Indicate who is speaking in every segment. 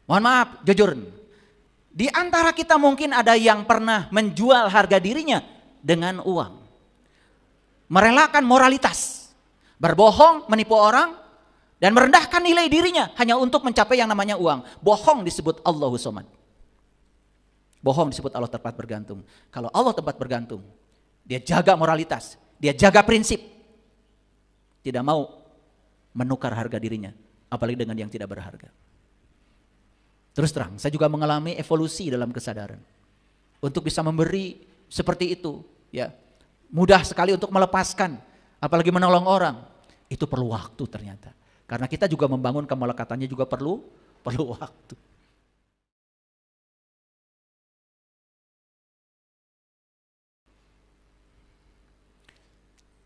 Speaker 1: Mohon maaf, jujur. Di antara kita mungkin ada yang pernah menjual harga dirinya dengan uang. Merelakan moralitas, berbohong, menipu orang, dan merendahkan nilai dirinya hanya untuk mencapai yang namanya uang. Bohong disebut Allahu Somad. Bohong disebut Allah tempat bergantung. Kalau Allah tempat bergantung, dia jaga moralitas, dia jaga prinsip. Tidak mau menukar harga dirinya, apalagi dengan yang tidak berharga. Terus terang, saya juga mengalami evolusi dalam kesadaran. Untuk bisa memberi seperti itu, ya mudah sekali untuk melepaskan, apalagi menolong orang. Itu perlu waktu ternyata. Karena kita juga membangun kemelekatannya juga perlu waktu.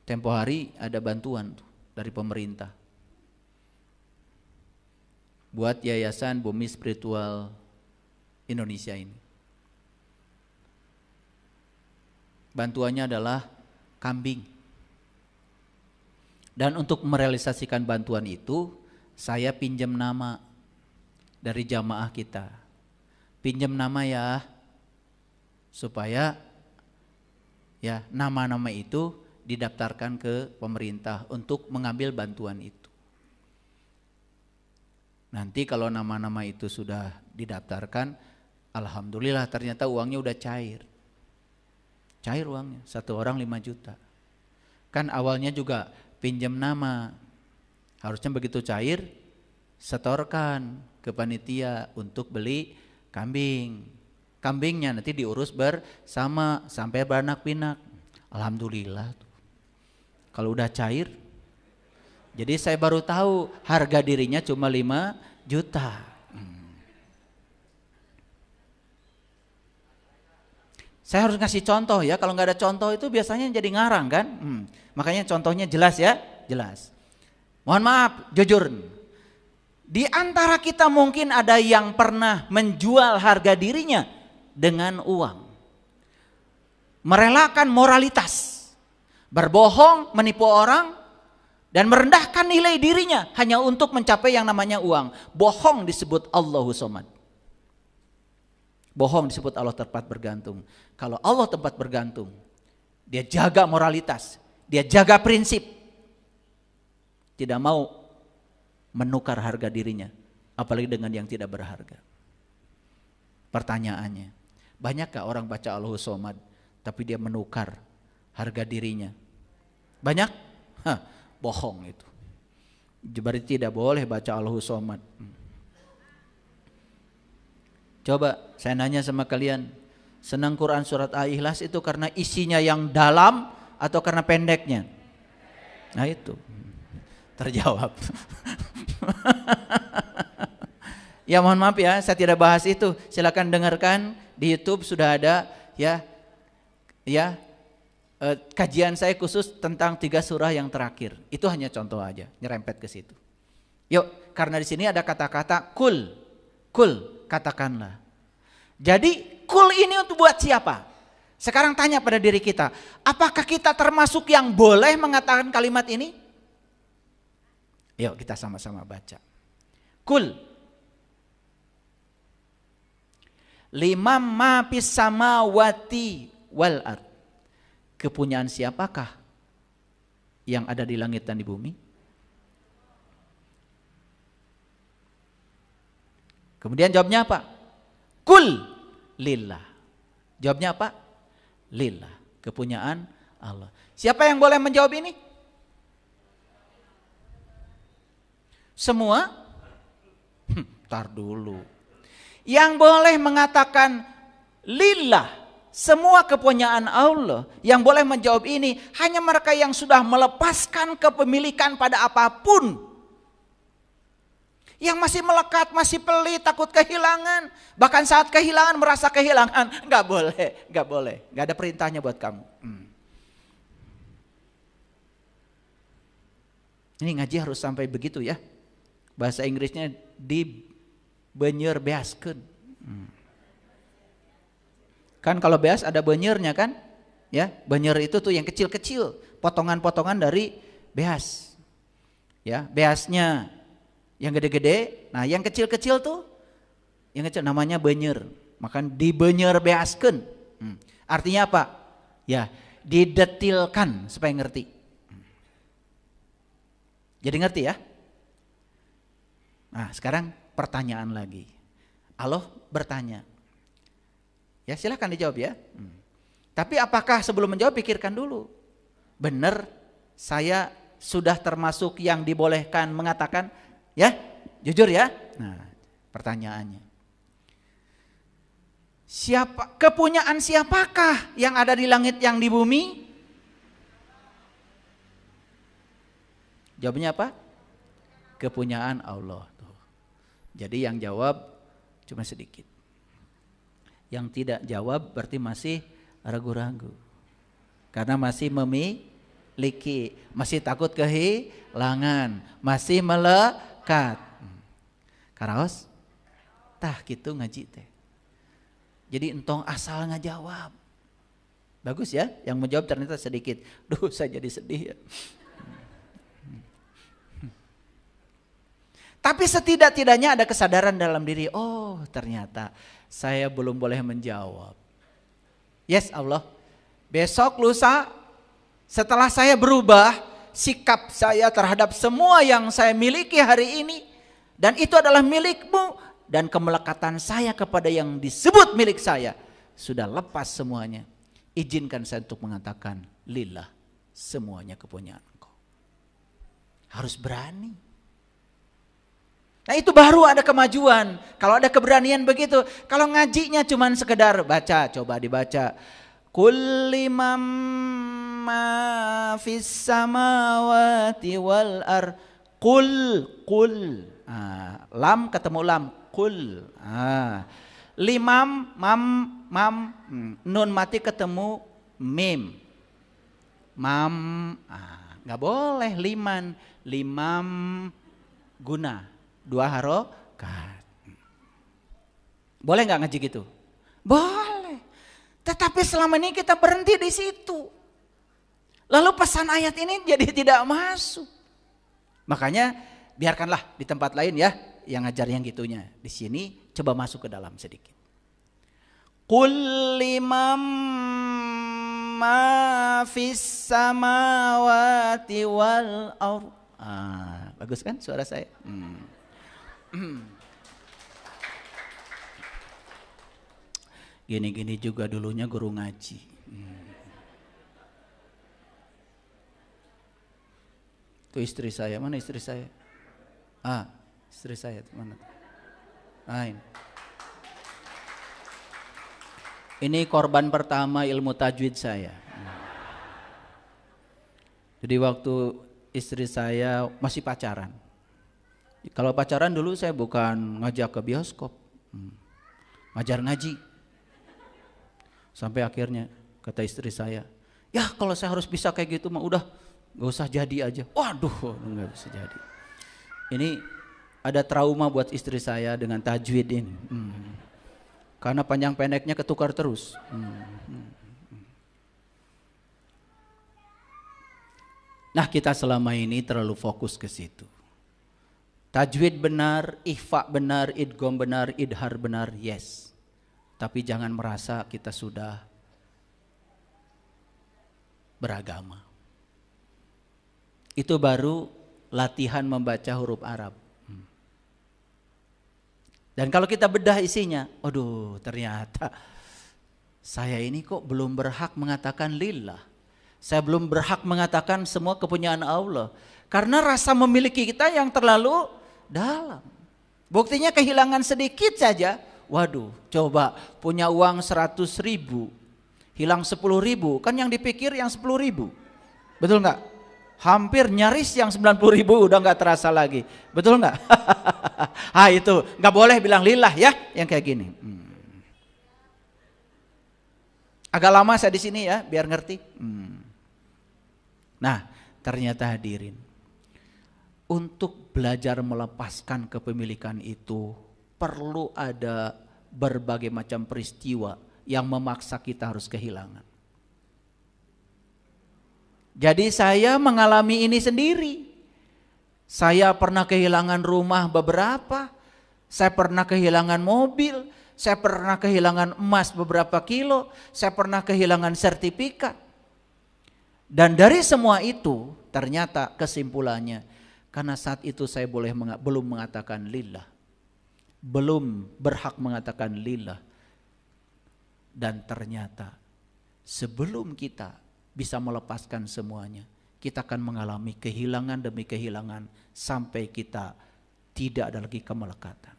Speaker 1: Tempo hari ada bantuan dari pemerintah buat Yayasan Bumi Spiritual Indonesia ini. Bantuannya adalah kambing. Dan untuk merealisasikan bantuan itu, saya pinjam nama dari jamaah kita. Pinjam nama ya, supaya ya nama-nama itu didaftarkan ke pemerintah untuk mengambil bantuan itu. Nanti kalau nama-nama itu sudah didaftarkan, alhamdulillah ternyata uangnya udah cair. Cair uangnya, 1 orang 5 juta. Kan awalnya juga pinjam nama, harusnya begitu cair, setorkan ke panitia untuk beli kambing. Kambingnya nanti diurus bersama sampai beranak pinak. Alhamdulillah tuh. Kalau udah cair, jadi saya baru tahu harga dirinya cuma 5 juta. Saya harus ngasih contoh ya, kalau nggak ada contoh itu biasanya jadi ngarang kan. Makanya contohnya jelas ya, jelas. Mohon maaf, jujur. Di antara kita mungkin ada yang pernah menjual harga dirinya dengan uang. Merelakan moralitas, berbohong, menipu orang, dan merendahkan nilai dirinya hanya untuk mencapai yang namanya uang. Bohong disebut Allahu Somad. Bohong disebut Allah tempat bergantung. Kalau Allah tempat bergantung, dia jaga moralitas, dia jaga prinsip. Tidak mau menukar harga dirinya, apalagi dengan yang tidak berharga. Pertanyaannya, banyakkah orang baca Allahu Somad tapi dia menukar harga dirinya? Banyak? Bohong itu. Berarti tidak boleh baca Allahu Somad. Coba saya nanya sama kalian, senang Quran surat Al-Ikhlas itu karena isinya yang dalam atau karena pendeknya? Nah itu terjawab. Ya mohon maaf ya, saya tidak bahas itu. Silakan dengarkan di YouTube sudah ada ya kajian saya khusus tentang 3 surah yang terakhir. Itu hanya contoh aja, nyerempet ke situ. Yuk, karena di sini ada kata-kata kul, katakanlah. Jadi kul ini untuk buat siapa? Sekarang tanya pada diri kita, apakah kita termasuk yang boleh mengatakan kalimat ini? Yuk kita sama-sama baca. Kul. Limam ma fis samawati wal ard. Kepunyaan siapakah yang ada di langit dan di bumi? Kemudian jawabnya apa? Kul lillah. Jawabnya apa? Lillah. Kepunyaan Allah. Siapa yang boleh menjawab ini? Semua? Tar dulu. Yang boleh mengatakan lillah, semua kepunyaan Allah, yang boleh menjawab ini hanya mereka yang sudah melepaskan kepemilikan pada apapun. Yang masih melekat, masih pelit, takut kehilangan. Bahkan saat kehilangan merasa kehilangan. Gak boleh. Gak ada perintahnya buat kamu. Ini ngaji harus sampai begitu ya. Bahasa Inggrisnya dibenyer-beaskeun. Kan kalau beas ada benyernya kan? Ya, benyer itu tuh yang kecil-kecil, potongan-potongan dari beas. Ya, beasnya yang gede-gede, nah yang kecil-kecil tuh Yang namanya benyer, makan dibenyer beaskeun. Artinya apa? Ya, didetilkan supaya ngerti. Jadi ngerti ya? Nah, sekarang pertanyaan lagi. Allah bertanya. Ya, silahkan dijawab ya. Tapi apakah sebelum menjawab pikirkan dulu. Benar saya sudah termasuk yang dibolehkan mengatakan ya? Jujur ya? Nah, pertanyaannya. Kepunyaan siapakah yang ada di langit yang di bumi? Jawabnya apa? Kepunyaan Allah. Tuh. Jadi yang jawab cuma sedikit. Yang tidak jawab berarti masih ragu-ragu. Karena masih memiliki, masih takut kehilangan, masih melekat. Karaos? Tah gitu ngaji teh. Jadi entong asal ngajawab. Bagus ya, yang menjawab ternyata sedikit. Duh, saya jadi sedih ya. Tapi setidak-tidaknya ada kesadaran dalam diri. Oh, ternyata saya belum boleh menjawab. Yes, Allah. Besok lusa setelah saya berubah sikap saya terhadap semua yang saya miliki hari ini, dan itu adalah milikmu, dan kemelekatan saya kepada yang disebut milik saya sudah lepas semuanya. Izinkan saya untuk mengatakan lillah, semuanya kepunyaan Engkau. Harus berani. Nah, itu baru ada kemajuan. Kalau ada keberanian begitu. Kalau ngajinya cuman sekedar baca, coba dibaca. Kulli ma fis samawati wal ar. Kul. Lam ketemu lam. Kul. Limam mam nun mati ketemu mim. Mam nggak boleh limam guna 2 harokat. Boleh nggak ngaji gitu? Boleh. Tetapi selama ini kita berhenti di situ. Lalu pesan ayat ini jadi tidak masuk. Makanya biarkanlah di tempat lain ya yang ngajar yang gitunya. Di sini coba masuk ke dalam sedikit. Qul limam ma fis samawati wal ardh. Bagus kan suara saya? Gini-gini juga dulunya guru ngaji. Itu istri saya, mana istri saya? Istri saya mana? Ini korban pertama ilmu tajwid saya. Jadi waktu istri saya masih pacaran. Kalau pacaran dulu saya bukan ngajak ke bioskop, ngajar ngaji. Sampai akhirnya kata istri saya, ya kalau saya harus bisa kayak gitu mah udah gak usah jadi aja. Waduh, gak bisa jadi. Ini ada trauma buat istri saya dengan tajwid ini. Karena panjang pendeknya ketukar terus. Nah, kita selama ini terlalu fokus ke situ. Tajwid benar, ikhfa benar, idgham benar, idhar benar, yes. Tapi jangan merasa kita sudah beragama. Itu baru latihan membaca huruf Arab. Dan kalau kita bedah isinya, aduh ternyata saya ini kok belum berhak mengatakan lillah. Saya belum berhak mengatakan semua kepunyaan Allah. Karena rasa memiliki kita yang terlalu dalam. Buktinya kehilangan sedikit saja. Waduh, coba punya uang 100.000, hilang 10.000, kan yang dipikir yang 10.000. Betul nggak? Hampir nyaris yang 90.000 udah nggak terasa lagi. Betul nggak? Itu nggak boleh bilang lillah ya, yang kayak gini. Agak lama saya di sini ya, biar ngerti. Nah, ternyata hadirin, untuk belajar melepaskan kepemilikan itu perlu ada berbagai macam peristiwa yang memaksa kita harus kehilangan. Jadi saya mengalami ini sendiri. Saya pernah kehilangan rumah beberapa, Saya pernah kehilangan mobil, saya pernah kehilangan emas beberapa kilo, saya pernah kehilangan sertifikat. Dan dari semua itu ternyata kesimpulannya, karena saat itu saya belum mengatakan lillah. Belum berhak mengatakan lillah. Dan ternyata sebelum kita bisa melepaskan semuanya, kita akan mengalami kehilangan demi kehilangan sampai kita tidak ada lagi kemelekatan.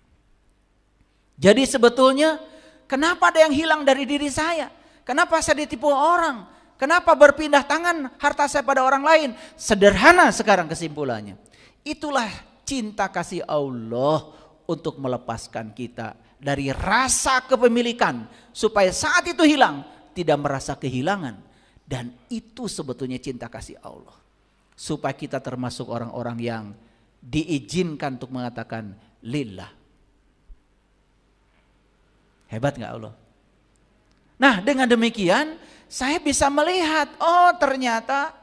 Speaker 1: Jadi sebetulnya kenapa ada yang hilang dari diri saya? Kenapa saya ditipu orang? Kenapa berpindah tangan harta saya pada orang lain? Sederhana sekarang kesimpulannya. Itulah cinta kasih Allah untuk melepaskan kita dari rasa kepemilikan. Supaya saat itu hilang tidak merasa kehilangan. Dan itu sebetulnya cinta kasih Allah. Supaya kita termasuk orang-orang yang diizinkan untuk mengatakan lillah. Hebat gak Allah? Nah, dengan demikian saya bisa melihat, oh ternyata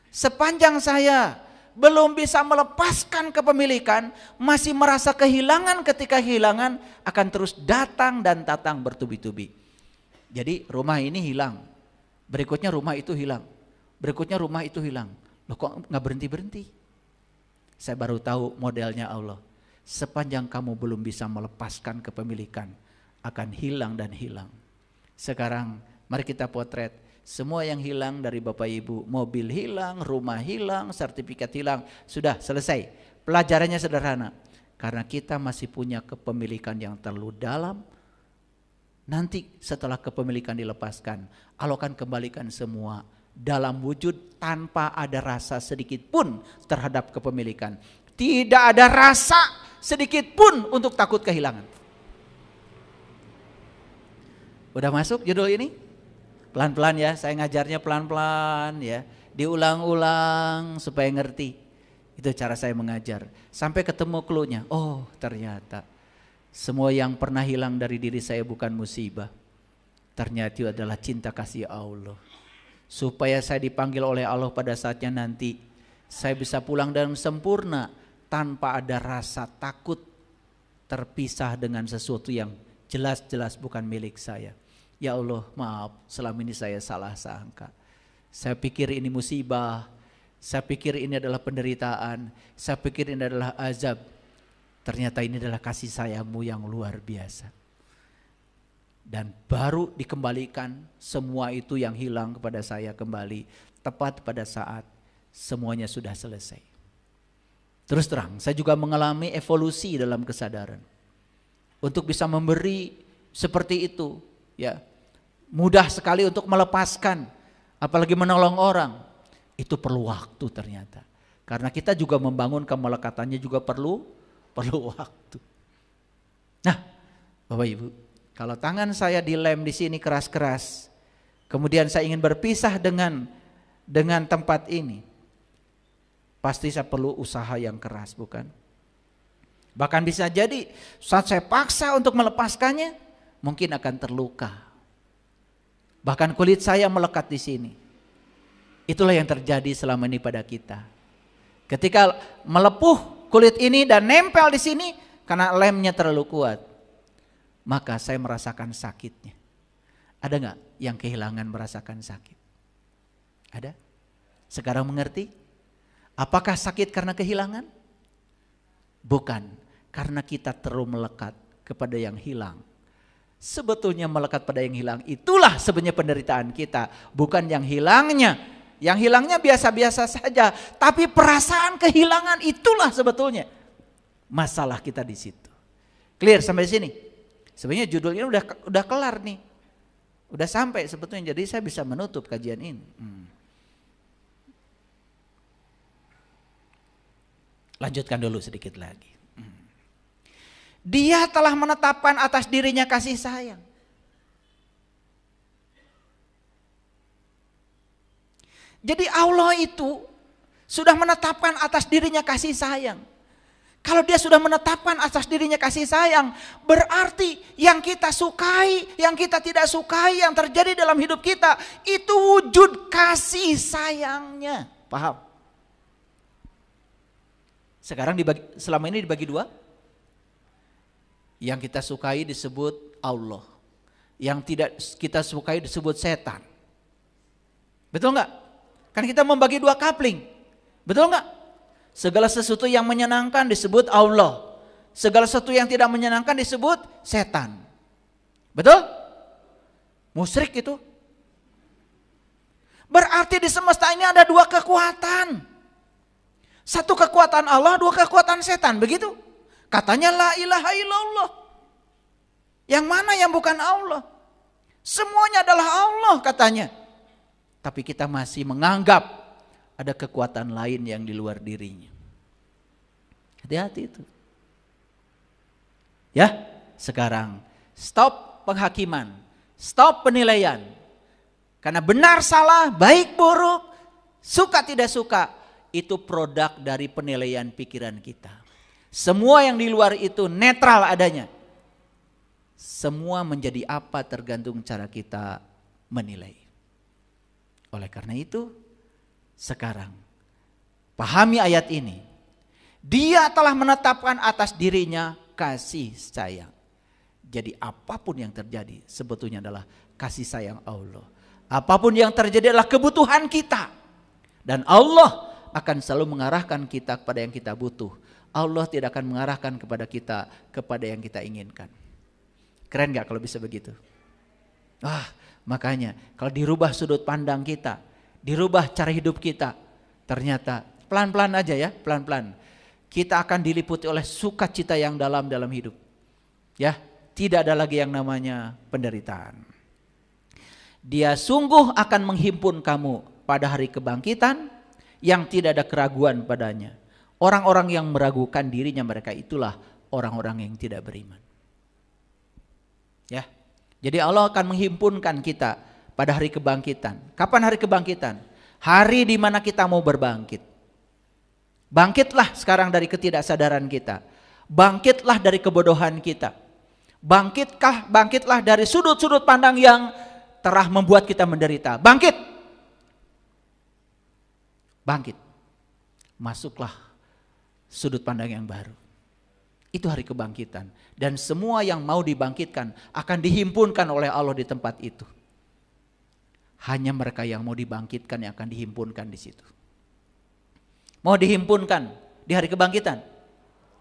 Speaker 1: sepanjang saya belum bisa melepaskan kepemilikan, masih merasa kehilangan, ketika kehilangan akan terus datang dan datang bertubi-tubi. Jadi rumah ini hilang, berikutnya rumah itu hilang, berikutnya rumah itu hilang. Loh kok gak berhenti-berhenti? Saya baru tahu modelnya Allah. Sepanjang kamu belum bisa melepaskan kepemilikan, akan hilang dan hilang. Sekarang mari kita potret semua yang hilang dari Bapak Ibu. Mobil hilang, rumah hilang, sertifikat hilang. Sudah selesai. Pelajarannya sederhana. Karena kita masih punya kepemilikan yang terlalu dalam. Nanti setelah kepemilikan dilepaskan, Allah akan kembalikan semua dalam wujud tanpa ada rasa sedikit pun terhadap kepemilikan. Tidak ada rasa sedikit pun untuk takut kehilangan. Udah masuk judul ini? Pelan-pelan ya, saya ngajarnya pelan-pelan ya. Diulang-ulang supaya ngerti. Itu cara saya mengajar. Sampai ketemu clue-nya. Oh ternyata semua yang pernah hilang dari diri saya bukan musibah. Ternyata itu adalah cinta kasih Allah. Supaya saya dipanggil oleh Allah pada saatnya nanti. Saya bisa pulang dengan sempurna. Tanpa ada rasa takut terpisah dengan sesuatu yang jelas-jelas bukan milik saya. Ya Allah, maaf, selama ini saya salah sangka. Saya pikir ini musibah, saya pikir ini adalah penderitaan, saya pikir ini adalah azab. Ternyata ini adalah kasih sayang-Mu yang luar biasa. Dan baru dikembalikan semua itu yang hilang kepada saya kembali, tepat pada saat semuanya sudah selesai. Terus terang, saya juga mengalami evolusi dalam kesadaran. Untuk bisa memberi seperti itu, ya. Mudah sekali untuk melepaskan, apalagi menolong orang. Itu perlu waktu ternyata. Karena kita juga membangun kemelekatannya juga perlu waktu. Nah, Bapak Ibu, kalau tangan saya dilem di sini keras-keras, kemudian saya ingin berpisah dengan tempat ini, pasti saya perlu usaha yang keras, bukan? Bahkan bisa jadi saat saya paksa untuk melepaskannya, mungkin akan terluka. Bahkan kulit saya melekat di sini. Itulah yang terjadi selama ini pada kita. Ketika melepuh kulit ini dan nempel di sini karena lemnya terlalu kuat, maka saya merasakan sakitnya. Ada nggak yang kehilangan merasakan sakit? Ada? Sekarang mengerti? Apakah sakit karena kehilangan? Bukan, karena kita terlalu melekat kepada yang hilang. Sebetulnya melekat pada yang hilang itulah sebenarnya penderitaan kita, bukan yang hilangnya. Yang hilangnya biasa-biasa saja, tapi perasaan kehilangan itulah sebetulnya masalah kita di situ. Clear sampai sini? Sebenarnya judul ini udah kelar nih. Udah sampai sebetulnya, jadi saya bisa menutup kajian ini. Lanjutkan dulu sedikit lagi. Dia telah menetapkan atas dirinya kasih sayang. Jadi Allah itu sudah menetapkan atas dirinya kasih sayang. Kalau dia sudah menetapkan atas dirinya kasih sayang, berarti yang kita sukai, yang kita tidak sukai, yang terjadi dalam hidup kita, itu wujud kasih sayangnya. Paham? Sekarang selama ini dibagi dua. Yang kita sukai disebut Allah. Yang tidak kita sukai disebut setan. Betul nggak? Kan kita membagi dua coupling. Betul nggak? Segala sesuatu yang menyenangkan disebut Allah. Segala sesuatu yang tidak menyenangkan disebut setan. Betul? Musyrik itu. Berarti di semesta ini ada dua kekuatan. Satu kekuatan Allah, dua kekuatan setan. Begitu? Katanya la ilaha illallah. Yang mana yang bukan Allah? Semuanya adalah Allah katanya. Tapi kita masih menganggap ada kekuatan lain yang di luar dirinya. Hati-hati itu. Ya, sekarang stop penghakiman, stop penilaian. Karena benar salah, baik buruk, suka tidak suka, itu produk dari penilaian pikiran kita. Semua yang di luar itu netral adanya. Semua menjadi apa tergantung cara kita menilai. Oleh karena itu, sekarang pahami ayat ini. Dia telah menetapkan atas dirinya kasih sayang. Jadi apapun yang terjadi sebetulnya adalah kasih sayang Allah. Apapun yang terjadi adalah kebutuhan kita. Dan Allah akan selalu mengarahkan kita kepada yang kita butuh. Allah tidak akan mengarahkan kepada kita kepada yang kita inginkan. Keren gak kalau bisa begitu? Makanya kalau dirubah sudut pandang kita, dirubah cara hidup kita, ternyata pelan-pelan aja ya, pelan-pelan. Kita akan diliputi oleh sukacita yang dalam hidup. Ya, tidak ada lagi yang namanya penderitaan. Dia sungguh akan menghimpun kamu pada hari kebangkitan yang tidak ada keraguan padanya. Orang-orang yang meragukan dirinya mereka itulah orang-orang yang tidak beriman. Ya. Jadi Allah akan menghimpunkan kita pada hari kebangkitan. Kapan hari kebangkitan? Hari di mana kita mau berbangkit. Bangkitlah sekarang dari ketidaksadaran kita. Bangkitlah dari kebodohan kita. Bangkitlah dari sudut-sudut pandang yang telah membuat kita menderita. Bangkit. Bangkit. Masuklah sudut pandang yang baru. Itu hari kebangkitan. Dan semua yang mau dibangkitkan akan dihimpunkan oleh Allah di tempat itu. Hanya mereka yang mau dibangkitkan yang akan dihimpunkan di situ. Mau dihimpunkan di hari kebangkitan?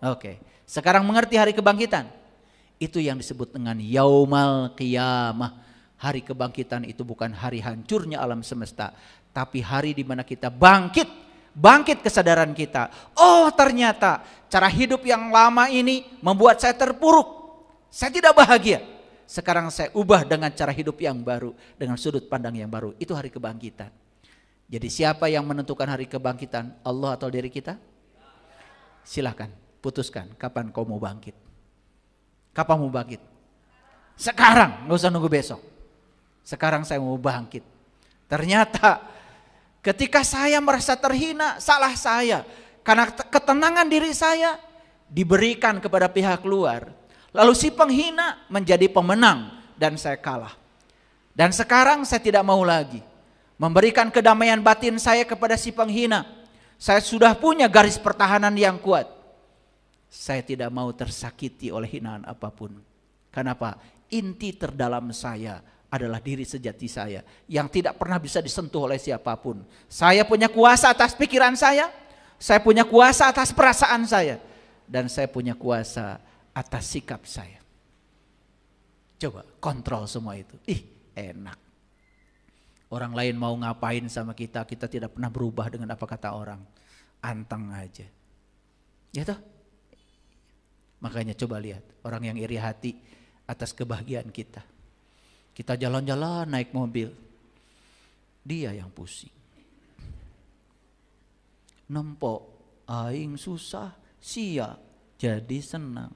Speaker 1: Oke. Sekarang mengerti hari kebangkitan? Itu yang disebut dengan Yaumal Qiyamah. Hari kebangkitan itu bukan hari hancurnya alam semesta. Tapi hari di mana kita bangkit kesadaran kita. Oh ternyata cara hidup yang lama ini membuat saya terpuruk. Saya tidak bahagia. Sekarang saya ubah dengan cara hidup yang baru. Dengan sudut pandang yang baru. Itu hari kebangkitan. Jadi siapa yang menentukan hari kebangkitan? Allah atau diri kita? Silahkan putuskan kapan kau mau bangkit. Kapan mau bangkit? Sekarang, gak usah nunggu besok. Sekarang saya mau bangkit. Ternyata ketika saya merasa terhina, salah saya. Karena ketenangan diri saya diberikan kepada pihak luar. Lalu si penghina menjadi pemenang dan saya kalah. Dan sekarang saya tidak mau lagi memberikan kedamaian batin saya kepada si penghina. Saya sudah punya garis pertahanan yang kuat. Saya tidak mau tersakiti oleh hinaan apapun. Kenapa? Inti terdalam saya adalah diri sejati saya yang tidak pernah bisa disentuh oleh siapapun. Saya punya kuasa atas pikiran saya punya kuasa atas perasaan saya, dan saya punya kuasa atas sikap saya. Coba kontrol semua itu. Enak. Orang lain mau ngapain sama kita, kita tidak pernah berubah dengan apa kata orang. Anteng aja. Ya toh? Makanya coba lihat orang yang iri hati atas kebahagiaan kita. Kita jalan-jalan naik mobil, dia yang pusing. Nempok aing susah, sia jadi senang.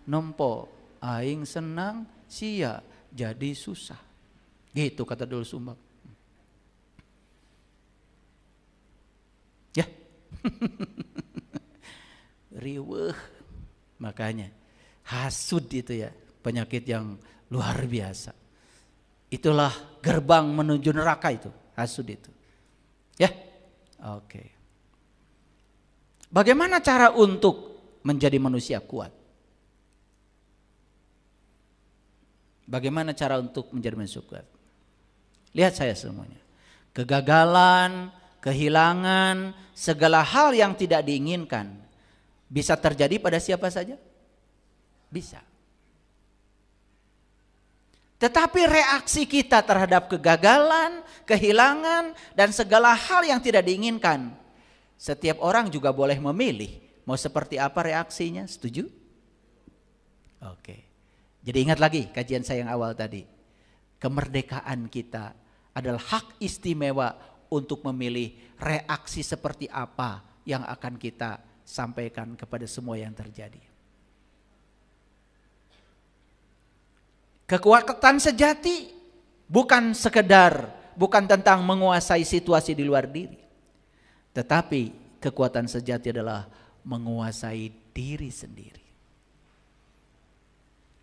Speaker 1: Nempok aing senang, sia jadi susah. Gitu kata Doel Sumbang. Ya. Riweuh. Makanya hasud itu ya, penyakit yang luar biasa. Itulah gerbang menuju neraka itu, hasud itu. Ya. Oke. Bagaimana cara untuk menjadi manusia kuat? Bagaimana cara untuk menjadi manusia kuat? Lihat saya semuanya. Kegagalan, kehilangan, segala hal yang tidak diinginkan bisa terjadi pada siapa saja? Bisa. Tetapi reaksi kita terhadap kegagalan, kehilangan, dan segala hal yang tidak diinginkan, setiap orang juga boleh memilih mau seperti apa reaksinya. Setuju? Oke. Jadi ingat lagi kajian saya yang awal tadi. Kemerdekaan kita adalah hak istimewa untuk memilih reaksi seperti apa yang akan kita sampaikan kepada semua yang terjadi. Kekuatan sejati bukan tentang menguasai situasi di luar diri. Tetapi kekuatan sejati adalah menguasai diri sendiri.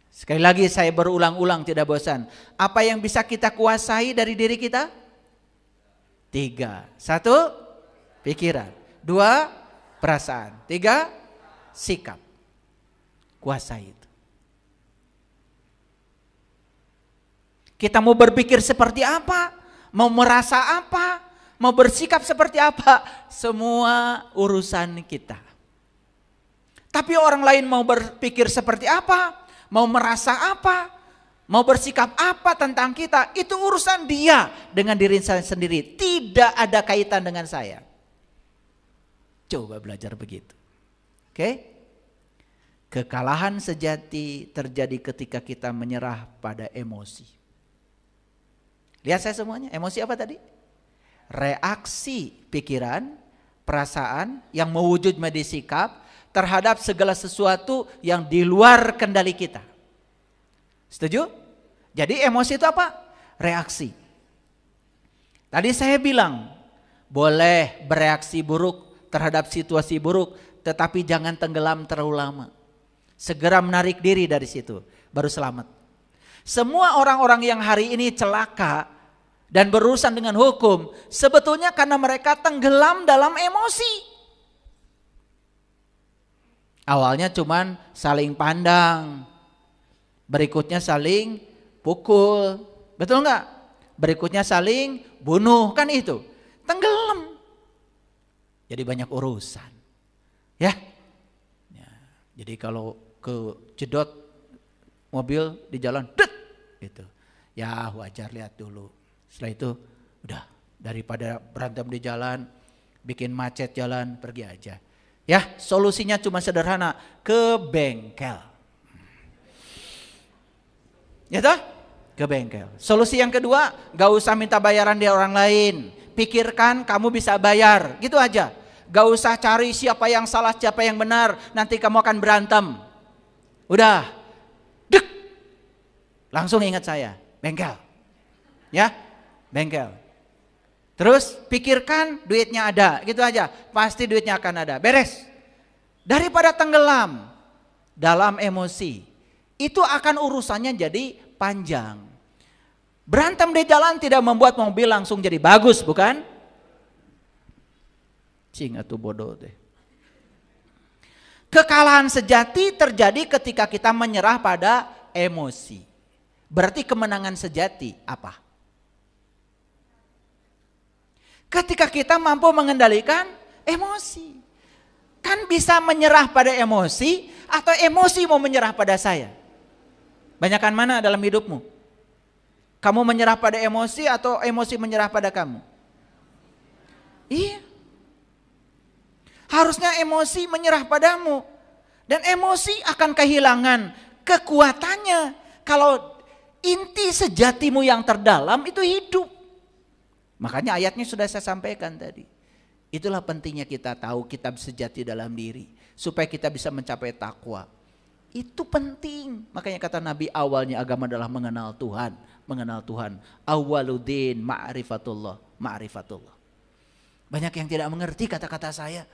Speaker 1: Sekali lagi saya berulang-ulang tidak bosan. Apa yang bisa kita kuasai dari diri kita? 3. 1, pikiran. 2, perasaan. 3, sikap. Kuasai itu. Kita mau berpikir seperti apa? Mau merasa apa? Mau bersikap seperti apa? Semua urusan kita. Tapi orang lain mau berpikir seperti apa? Mau merasa apa, mau bersikap apa tentang kita, itu urusan dia dengan diri saya sendiri. Tidak ada kaitan dengan saya. Coba belajar begitu. Oke? Kekalahan sejati terjadi ketika kita menyerah pada emosi. Lihat saya semuanya, emosi apa tadi? Reaksi pikiran, perasaan yang mewujud menjadi sikap terhadap segala sesuatu yang di luar kendali kita. Setuju? Jadi emosi itu apa? Reaksi. Tadi saya bilang, boleh bereaksi buruk terhadap situasi buruk, tetapi jangan tenggelam terlalu lama. Segera menarik diri dari situ, baru selamat. Semua orang-orang yang hari ini celaka dan berurusan dengan hukum, sebetulnya karena mereka tenggelam dalam emosi. Awalnya cuman saling pandang, berikutnya saling pukul, betul nggak? Berikutnya saling bunuh, kan itu, tenggelam. Jadi banyak urusan, ya. Jadi kalau kejedot mobil di jalan, gitu, ya wajar lihat dulu. Setelah itu, udah daripada berantem di jalan, bikin macet jalan, pergi aja. Ya, solusinya cuma sederhana, ke bengkel. Ya toh? Ke bengkel. Solusi yang kedua, gak usah minta bayaran dari orang lain. Pikirkan kamu bisa bayar, gitu aja. Gak usah cari siapa yang salah, siapa yang benar, nanti kamu akan berantem. Udah, dek. Langsung ingat saya, bengkel. Ya, bengkel. Terus pikirkan duitnya ada, gitu aja. Pasti duitnya akan ada, beres. Daripada tenggelam dalam emosi, itu akan urusannya jadi panjang. Berantem di jalan tidak membuat mobil langsung jadi bagus, bukan? Cing atau bodoh deh. Kekalahan sejati terjadi ketika kita menyerah pada emosi. Berarti kemenangan sejati apa? Ketika kita mampu mengendalikan emosi. Kan bisa menyerah pada emosi atau emosi mau menyerah pada saya. Banyakan mana dalam hidupmu? Kamu menyerah pada emosi atau emosi menyerah pada kamu? Iya. Harusnya emosi menyerah padamu. Dan emosi akan kehilangan kekuatannya kalau inti sejatimu yang terdalam itu hidup. Makanya ayatnya sudah saya sampaikan tadi. Itulah pentingnya kita tahu kitab sejati dalam diri. Supaya kita bisa mencapai takwa. Itu penting. Makanya kata Nabi, awalnya agama adalah mengenal Tuhan. Mengenal Tuhan. Awwaluddin ma'rifatullah. Ma'rifatullah. Banyak yang tidak mengerti kata-kata saya.